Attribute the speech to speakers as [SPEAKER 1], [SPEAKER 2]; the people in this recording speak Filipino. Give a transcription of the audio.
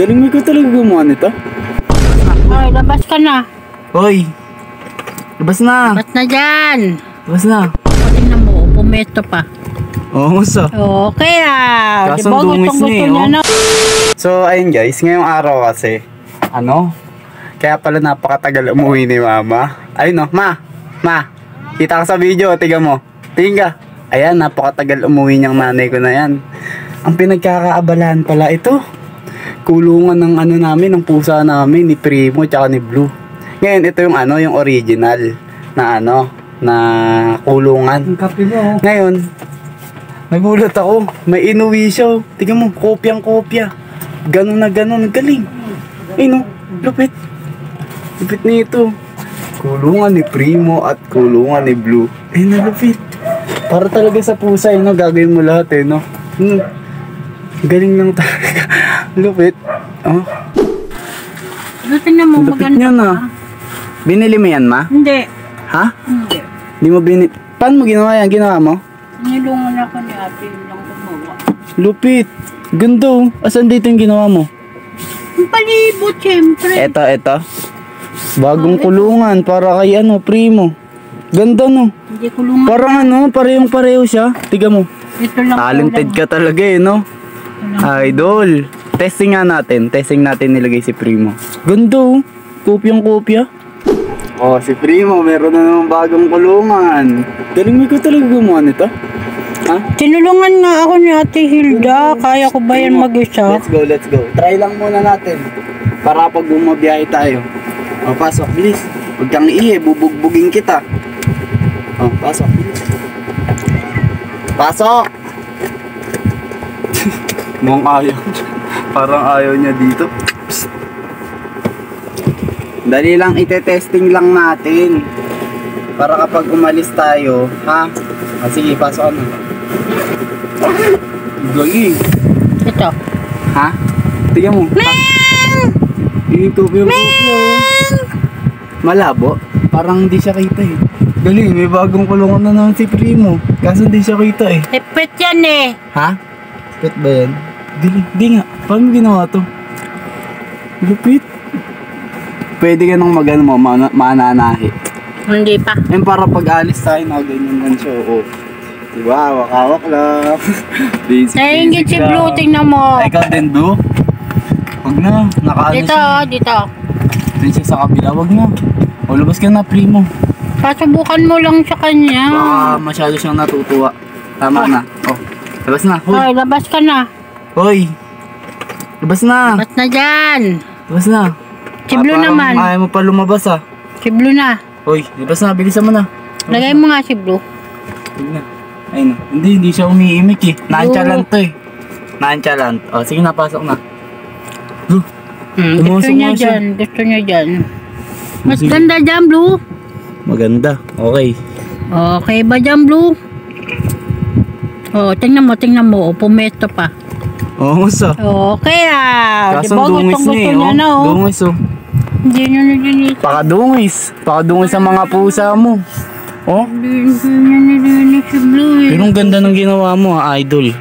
[SPEAKER 1] Galing mo ko talaga gumawa nito.
[SPEAKER 2] Ay, labas ka na.
[SPEAKER 1] Hoy! Labas na!
[SPEAKER 2] Labas na dyan.
[SPEAKER 1] Labas na!
[SPEAKER 2] Tingnan mo, pumesto pa.
[SPEAKER 1] Oo, so.
[SPEAKER 2] Okay ah.
[SPEAKER 1] Kaso dungis niya,
[SPEAKER 2] niya na.
[SPEAKER 1] So, ayun guys, ngayong araw kasi, kaya pala napakatagal umuwi ni Mama. Ayun no, Ma! Kita ka sa video, tiga mo. Tingin ka. Ayan, napakatagal umuwi niyang nanay ko na yan. Ang pinagkakaabalahan pala ito. Kulungan ng namin, ng pusa namin, ni Primo tsaka ni Blue. Ngayon, ito yung yung original na na kulungan. Ngayon, nagulat ako, may inuwi siya. Tingnan mo, kopyang-kopya. Ganon na ganon, galing. Ayun, lupit. Lupit nito. Kulungan ni Primo at kulungan ni Blue. Ayun na, lupit. Para talaga sa pusa, gagawin mo lahat Galing lang talaga. Lupit.
[SPEAKER 2] Tingnan mo,
[SPEAKER 1] lupit
[SPEAKER 2] maganda
[SPEAKER 1] niya na. Binili mo yan, Ma?
[SPEAKER 2] Hindi.
[SPEAKER 1] Ha?
[SPEAKER 2] Hindi.
[SPEAKER 1] Di mo binili. Paano mo ginawa yan? Ginawa mo?
[SPEAKER 2] Nilungan ako ni ate yung lang gumawa.
[SPEAKER 1] Lupit. Ganda. Asan dito yung ginawa mo?
[SPEAKER 2] Ang palibot, syempre.
[SPEAKER 1] Ito. Bagong kulungan para kay Primo. Ganda no.
[SPEAKER 2] Hindi kulungan.
[SPEAKER 1] Parang parehong-pareho siya. Tiga mo.
[SPEAKER 2] Ito lang.
[SPEAKER 1] Talented ka talaga no. Idol. Testing natin nilagay si Primo. Ganda kopyang-kopya. Si Primo, meron na namang bagong kulungan. Galing mo ko talaga gumawa nito. Ha?
[SPEAKER 2] Tinulungan nga ako ni Ate Hilda. Kaya ko ba yan mag-isa?
[SPEAKER 1] Let's go. Try lang muna natin. Para pag bumabiyahe tayo. Pasok, bilis. Huwag kang bubugbugin kita. Pasok, bilis. Pasok! Mukhang ayaw. Parang ayaw niya dito. Psst. Dali lang, ite-testing lang natin. Para kapag umalis tayo, ha? Sige, pasok ka na. Galing.
[SPEAKER 2] Ito.
[SPEAKER 1] Ha? Tingnan mo. Kopya. Malabo. Parang hindi siya kita Galing, may bagong kulungan na naman si Primo. Kaso hindi siya kita
[SPEAKER 2] Ipit yan
[SPEAKER 1] Ha? Ipit ba yan? Galing, di nga. Paano mo ginawa to? Lupit. Pwede ka nang mananahi.
[SPEAKER 2] Hindi pa.
[SPEAKER 1] Para pag alis tayo na ganyan lang siya. Diba? Hawak-hawak lang. Basic
[SPEAKER 2] si Blue, tingnan mo.
[SPEAKER 1] Ikaw din, Blue? Huwag na.
[SPEAKER 2] Dito.
[SPEAKER 1] Dun siya sa kabila. Huwag na. Labas ka na, Primo.
[SPEAKER 2] Pasubukan mo lang sa kanya.
[SPEAKER 1] Baka masyado siyang natutuwa. Tama na. Labas na. Hoy.
[SPEAKER 2] Ay, labas ka na.
[SPEAKER 1] Hoy. Labas na.
[SPEAKER 2] Labas na dyan.
[SPEAKER 1] Labas na.
[SPEAKER 2] Si Blue naman.
[SPEAKER 1] Ayaw mo pa lumabas
[SPEAKER 2] Si Blue na.
[SPEAKER 1] Hoy, labas na. Bilisan mo na.
[SPEAKER 2] Lagay mo nga si Blue.
[SPEAKER 1] Huwag na. Ayun. Hindi siya umiimik Nonchalant to Nonchalant. Sige na, pasok na. Blue.
[SPEAKER 2] Gusto niya dyan. Mas ganda dyan, Blue.
[SPEAKER 1] Maganda. Okay.
[SPEAKER 2] Okay ba dyan, Blue? Tingnan mo. Pumesto pa.
[SPEAKER 1] So.
[SPEAKER 2] Okay
[SPEAKER 1] Kaso dungis niya Dungis
[SPEAKER 2] Hindi nyo nilinis.
[SPEAKER 1] Pakadungis sa mga pusa mo.
[SPEAKER 2] Hindi nyo nilinis si Blue
[SPEAKER 1] Pero ang ganda ng ginawa mo, Idol.